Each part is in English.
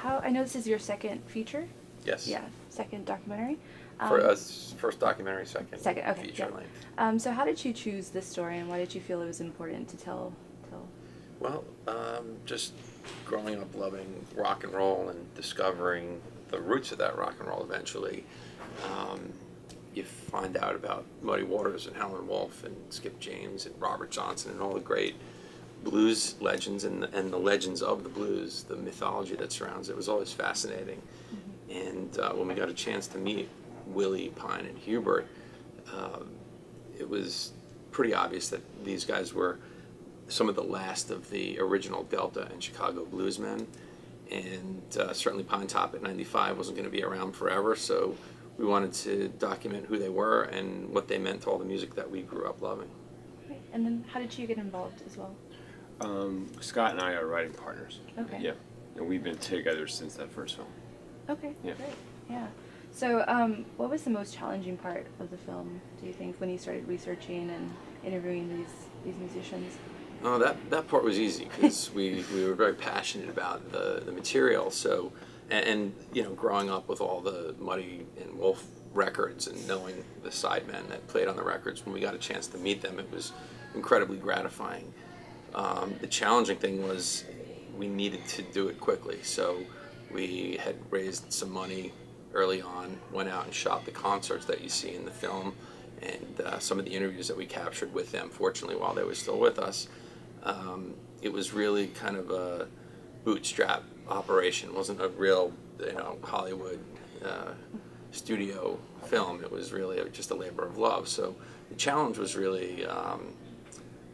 how, I know this is your second feature? Yes. Yeah, second documentary. For us, first documentary, second okay, feature yeah. length. So how did you choose this story, and why did you feel it was important to tell? Well, just growing up loving rock and roll and discovering the roots of that rock and roll eventually. You find out about Muddy Waters and Howlin' Wolf and Skip James and Robert Johnson and all the great blues legends and the legends of the blues, the mythology that surrounds it was always fascinating. And when we got a chance to meet Willie, Pine, and Hubert, it was pretty obvious that these guys were some of the last of the original Delta and Chicago bluesmen. And certainly Pine Top at 95 wasn't going to be around forever, so we wanted to document who they were and what they meant to all the music that we grew up loving. Right. And then how did you get involved as well? Scott and I are writing partners. Okay. Yeah, and we've been together since that first film. Okay, Yeah. great. Yeah. So what was the most challenging part of the film, do you think, when you started researching and interviewing these musicians? Oh, that part was easy because we were very passionate about the material. So, and you know, growing up with all the Muddy and Wolf records and knowing the Sidemen that played on the records, when we got a chance to meet them, it was incredibly gratifying. The challenging thing was we needed to do it quickly. So we had raised some money early on, went out and shot the concerts that you see in the film, and some of the interviews that we captured with them, fortunately, while they were still with us. It was really kind of a bootstrap operation. It wasn't a real, Hollywood studio film. It was really just a labor of love. So the challenge was really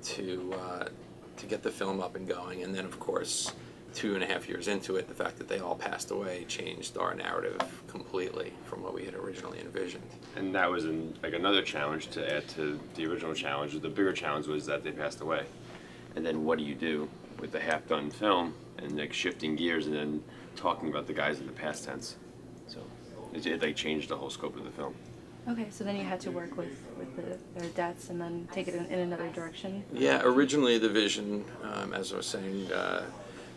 to get the film up and going, and then of course 2.5 years into it, the fact that they all passed away changed our narrative completely from what we had originally envisioned. And that was another challenge to add to the original challenge. The bigger challenge was that they passed away. And then what do you do with the half-done film and shifting gears and then talking about the guys in the past tense? So it changed the whole scope of the film. Okay, so then you had to work with their deaths and then take it in another direction? Yeah, originally the vision, as I was saying,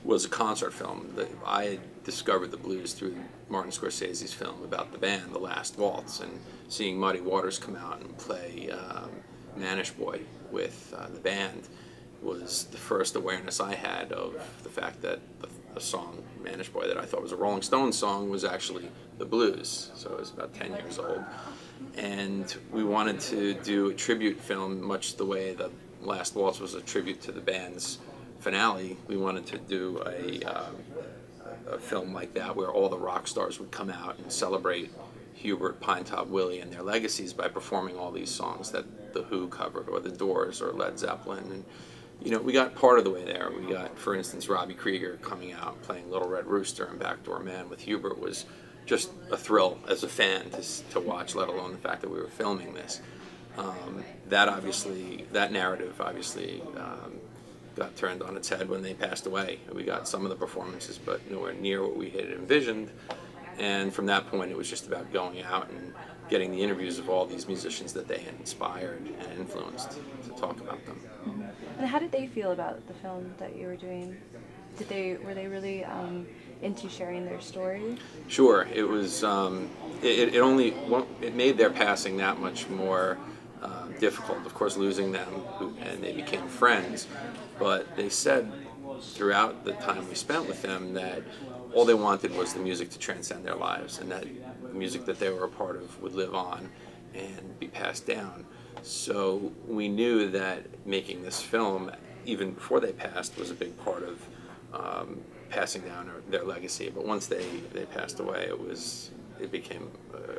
was a concert film. I had discovered the blues through Martin Scorsese's film about the band, The Last Waltz, and seeing Muddy Waters come out and play Manish Boy with the band was the first awareness I had of the fact that the song Manish Boy that I thought was a Rolling Stones song was actually the blues. So it was about 10 years old. And we wanted to do a tribute film much the way the Last Waltz was a tribute to the band's finale. We wanted to do a film like that where all the rock stars would come out and celebrate Hubert, Pinetop, Willie, and their legacies by performing all these songs that The Who covered, or The Doors, or Led Zeppelin. And we got part of the way there. We got, for instance, Robbie Krieger coming out playing Little Red Rooster and Backdoor Man with Hubert was just a thrill as a fan to watch, let alone the fact that we were filming this. That narrative obviously got turned on its head when they passed away. We got some of the performances, but nowhere near what we had envisioned. And from that point, it was just about going out and getting the interviews of all these musicians that they had inspired and influenced to talk about them. Mm-hmm. And how did they feel about the film that you were doing? Were they really into sharing their story? Sure. It was. It made their passing that much more difficult. Of course, losing them, and they became friends. But they said throughout the time we spent with them that all they wanted was the music to transcend their lives, and that the music that they were a part of would live on and be passed down. So we knew that making this film, even before they passed, was a big part of passing down their legacy. But once they passed away, it became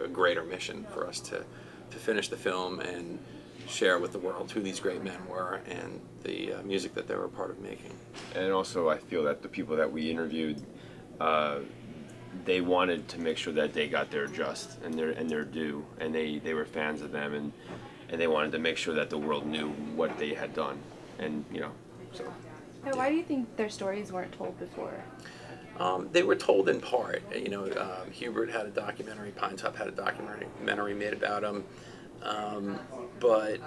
a greater mission for us to finish the film and share with the world who these great men were and the music that they were a part of making. And also I feel that the people that we interviewed, they wanted to make sure that they got their just and their due, and they were fans of them, and they wanted to make sure that the world knew what they had done, and so. Now, why do you think their stories weren't told before? They were told in part. Hubert had a documentary, Pinetop had a documentary made about him, but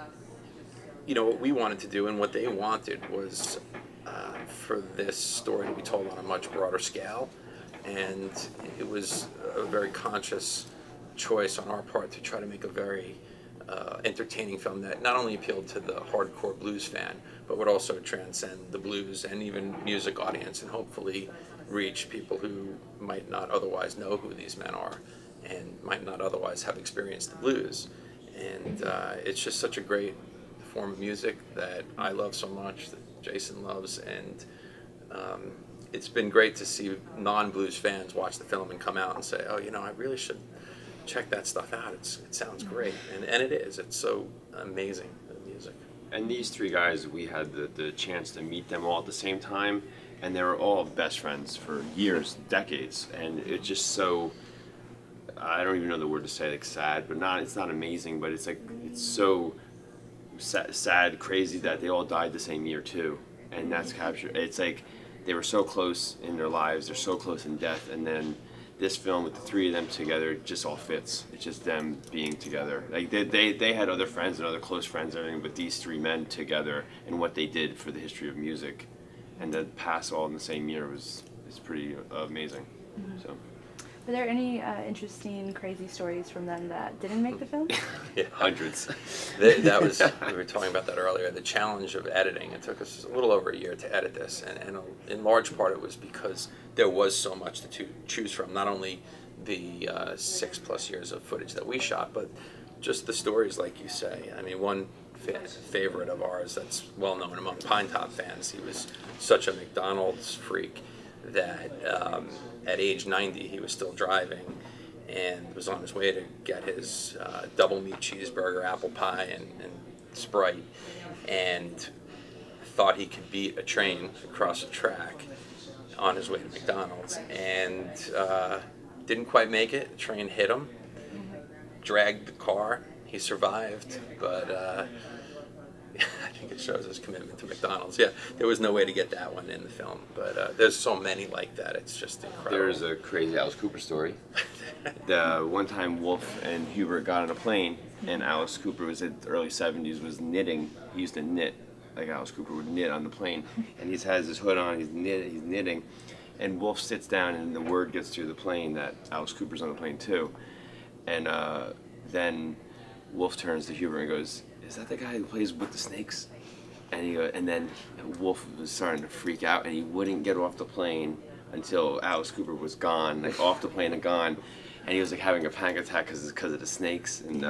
what we wanted to do and what they wanted was for this story to be told on a much broader scale. and it was a very conscious choice on our part to try to make a very entertaining film that not only appealed to the hardcore blues fan, but would also transcend the blues and even music audience, and hopefully reach people who might not otherwise know who these men are and might not otherwise have experienced the blues. And it's just such a great form of music that I love so much, that Jason loves, and it's been great to see non-blues fans watch the film and come out and say, oh, you know, I really should check that stuff out. It sounds great, and it is. It's so amazing, the music. And these three guys, we had the chance to meet them all at the same time, and they were all best friends for years, decades, and it's just so, I don't even know the word to say, like sad, but it's not amazing, but it's like, it's so sad, crazy that they all died the same year too, and that's captured. It's like, they were so close in their lives, they're so close in death, and then this film with the three of them together just all fits. It's just them being together. Like they had other friends and other close friends and everything, but these three men together and what they did for the history of music, and to pass all in the same year is pretty amazing. So. Were there any interesting, crazy stories from them that didn't make the film? Yeah. Hundreds. That was, we were talking about that earlier, the challenge of editing. It took us a little over a year to edit this, and in large part it was because there was so much to choose from, not only the 6+ years of footage that we shot, but just the stories, like you say. I mean, one favorite of ours that's well known among Pine Top fans, he was such a McDonald's freak that at age 90 he was still driving and was on his way to get his double meat cheeseburger, apple pie, and Sprite, and thought he could beat a train across a track on his way to McDonald's, and didn't quite make it. The train hit him, dragged the car. He survived, but I think it shows his commitment to McDonald's. Yeah, there was no way to get that one in the film, but there's so many like that. It's just incredible. There's a crazy Alice Cooper story. The one time Wolf and Hubert got on a plane, and Alice Cooper was in the early 70s, was knitting. He used to knit, like Alice Cooper would knit on the plane. And he has his hood on, he's knitting, and Wolf sits down, and the word gets through the plane that Alice Cooper's on the plane too. And then Wolf turns to Hubert and goes, "Is that the guy who plays with the snakes?" And then Wolf was starting to freak out, and he wouldn't get off the plane until Alice Cooper was gone, like off the plane and gone. And he was like having a panic attack because of the snakes. And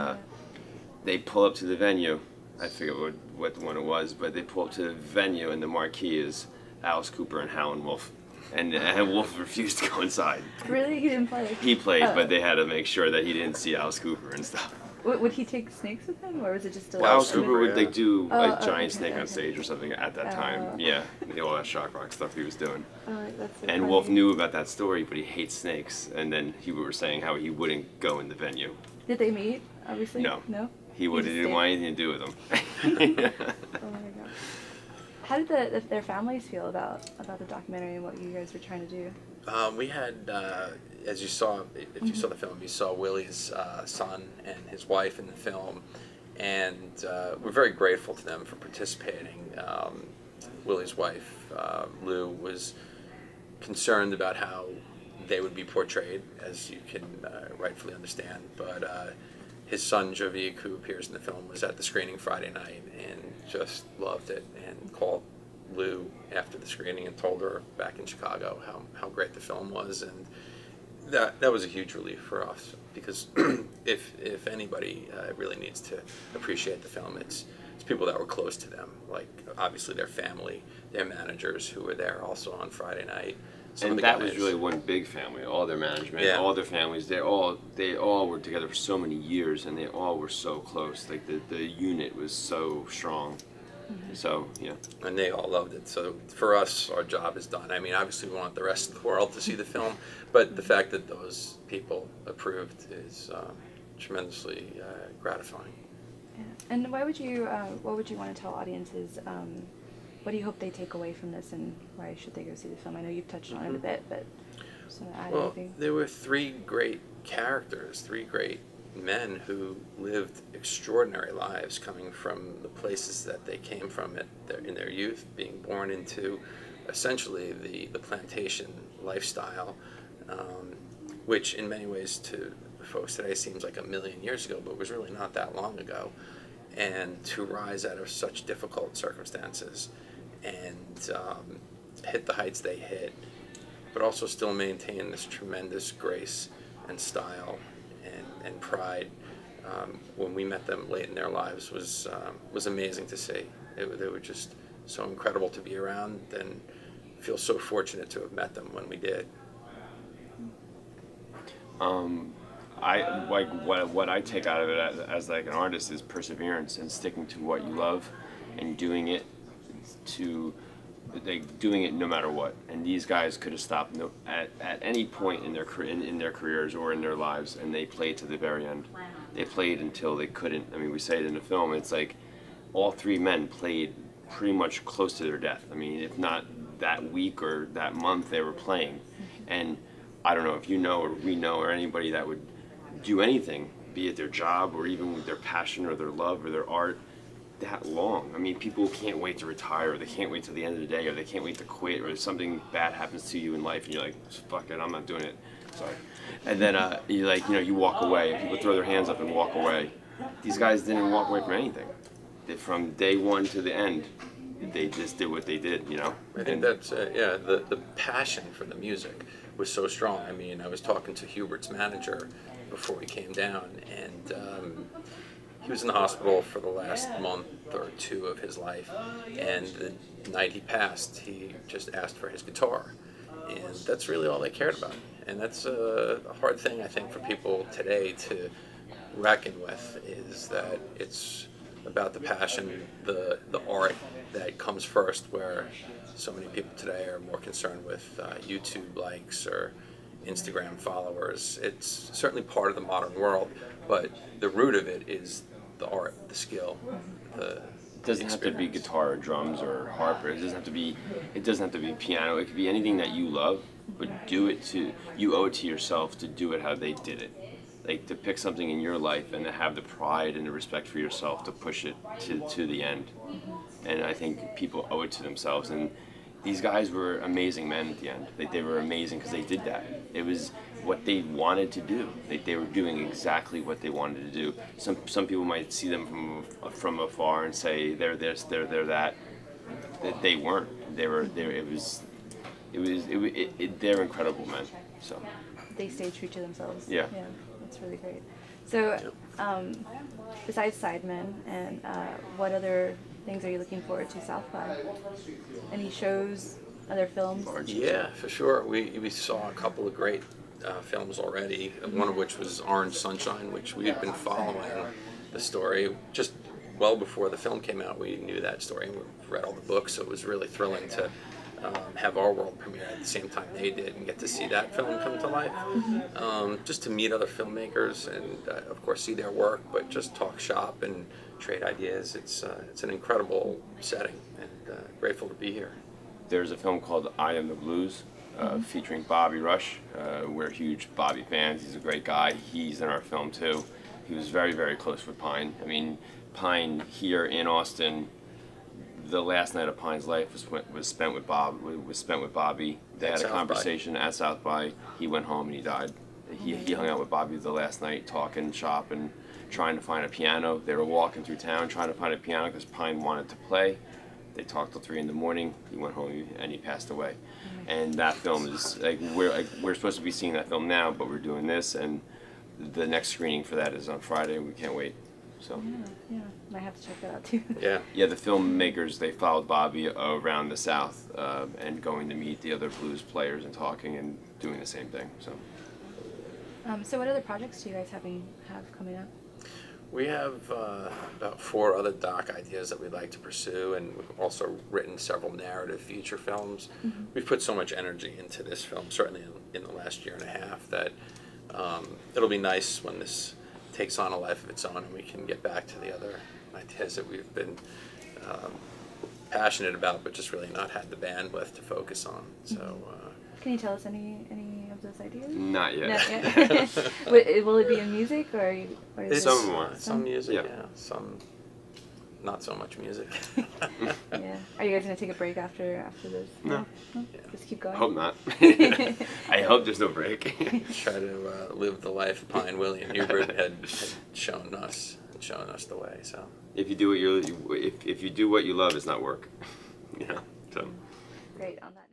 they pull up to the venue. I forget what the one it was, but they pull up to the venue, and the marquee is Alice Cooper and Howlin' Wolf. And Wolf refused to go inside. Really? He didn't play? He played, but they had to make sure that he didn't see Alice Cooper and stuff. Would he take snakes with him, or was it just a... Well, Alice Cooper would like do a giant okay, snake on stage or something at that time. Yeah, all that shock rock stuff he was doing. That's so And funny. Wolf knew about that story, but he hates snakes. And then he was saying how he wouldn't go in the venue. Did they meet, obviously? No. No? He didn't want anything to do with him. Oh my god. How did their families feel about the documentary and what you guys were trying to do? We had, as you saw, if you saw the film, you saw Willie's son and his wife in the film, and we're very grateful to them for participating. Willie's wife, Lou, was concerned about how they would be portrayed, as you can rightfully understand, but his son, Jovic, who appears in the film, was at the screening Friday night and just loved it, and called Lou after the screening and told her back in Chicago how great the film was, and that was a huge relief for us, because if anybody really needs to appreciate the film, it's people that were close to them, like obviously their family, their managers who were there also on Friday night. And that was really one big family. All their management, all their families, they all were together for so many years, and they all were so close. Like the unit was so strong. So, yeah. And they all loved it. So for us, our job is done. I mean, obviously we want the rest of the world to see the film, but the fact that those people approved is tremendously gratifying. Yeah. And what would you want to tell audiences? What do you hope they take away from this, and why should they go see the film? I know you've touched on it a bit, but just want to add anything? There were three great characters, three great men who lived extraordinary lives, coming from the places that they came from in their youth, being born into essentially the plantation lifestyle, which in many ways to folks today seems like a million years ago, but was really not that long ago. And to rise out of such difficult circumstances and hit the heights they hit, but also still maintain this tremendous grace and style and pride. When we met them late in their lives was amazing to see. They were just so incredible to be around, and feel so fortunate to have met them when we did. I like what I take out of it as like an artist is perseverance and sticking to what you love and doing it no matter what. And these guys could have stopped at any point in their careers or in their lives, and they played to the very end. They played until they couldn't. I mean, we say it in the film. It's like all three men played pretty much close to their death. I mean, if not that week or that month, they were playing. And I don't know if you know or we know or anybody that would do anything, be it their job or even with their passion or their love or their art, that long. I mean, people can't wait to retire, or they can't wait till the end of the day, or they can't wait to quit, or something bad happens to you in life and you're like, fuck it, I'm not doing it. Sorry. And then you like, you walk away, and people throw their hands up and walk away. These guys didn't walk away from anything. From day one to the end, they just did what they did, I think that's, the passion for the music was so strong. I mean, I was talking to Hubert's manager before he came down, and he was in the hospital for the last month or two of his life, and the night he passed, he just asked for his guitar, and that's really all they cared about. And that's a hard thing, I think, for people today to reckon with, is that it's about the passion, the art that comes first, where so many people today are more concerned with YouTube likes or Instagram followers. It's certainly part of the modern world, but the root of it is the art, the skill, it doesn't have to be guitar or drums or harp, or it doesn't have to be piano. It could be anything that you love, but you owe it to yourself to do it how they did it. Like, to pick something in your life and to have the pride and the respect for yourself to push it to the end. And I think people owe it to themselves. And these guys were amazing men at the end. They were amazing because they did that. It was what they wanted to do. They were doing exactly what they wanted to do. Some people might see them from afar and say they're this, they're that. They weren't. They're incredible men. So They stayed true to themselves. Yeah. That's really great. So, besides Sidemen, and what other things are you looking forward to South by? Any shows, other films? Yeah, for sure. We saw a couple of great films already, one of which was Orange Sunshine, which we had been following the story just well before the film came out. We knew that story and we read all the books, so it was really thrilling to have our world premiere at the same time they did and get to see that film come to life. Just to meet other filmmakers and of course see their work, but just talk shop and trade ideas. It's an incredible setting, and grateful to be here. There's a film called I Am the Blues, featuring Bobby Rush. We're huge Bobby fans. He's a great guy. He's in our film too. He was very, very close with Pine. I mean, Pine here in Austin, the last night of Pine's life was spent with Bobby. They had a conversation at South by. He went home and he died. He hung out with Bobby the last night, talking shop and trying to find a piano. They were walking through town trying to find a piano because Pine wanted to play. They talked till 3 a.m. He went home and he passed away. And that film is we're supposed to be seeing that film now, but we're doing this, and the next screening for that is on Friday. We can't wait. So yeah, might have to check that out too. Yeah. The filmmakers, they followed Bobby around the South and going to meet the other blues players and talking and doing the same thing. So what other projects do you guys have coming up? We have about 4 other doc ideas that we'd like to pursue, and we've also written several narrative feature films. We've put so much energy into this film, certainly in the last year and a half, that it'll be nice when this takes on a life of its own and we can get back to the other ideas that we've been passionate about, but just really not had the bandwidth to focus on. So. Can you tell us any of those ideas? Not yet. Not yet. Will it be in music or some more. Some music, yeah. Some not so much music. Yeah. Are you guys gonna take a break after this? No. No? Just keep going. I hope not. I hope there's no break. Try to live the life Pie and Willie and Hubert had shown us the way. So If you do what you love, it's not work. So. Great. On that note.